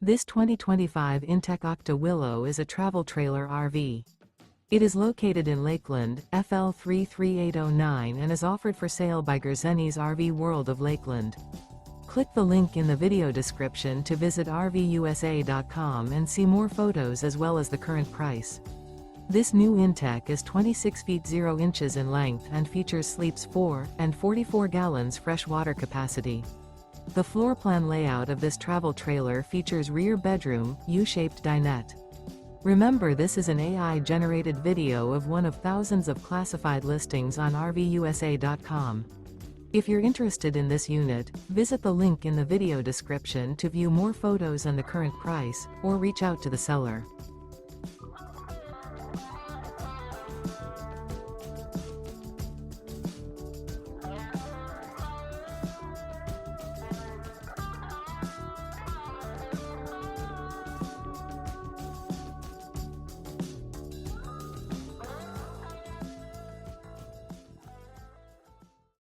This 2025 inTech Aucta Willow is a travel trailer RV. It is located in Lakeland, FL 33809 and is offered for sale by Gerzeny's RV World of Lakeland. Click the link in the video description to visit RVUSA.com and see more photos as well as the current price. This new inTech is 26 feet 0 inches in length and features sleeps 4 and 44 gallons fresh water capacity. The floor plan layout of this travel trailer features rear bedroom, U-shaped dinette. Remember, this is an AI-generated video of one of thousands of classified listings on RVUSA.com. If you're interested in this unit, visit the link in the video description to view more photos and the current price, or reach out to the seller.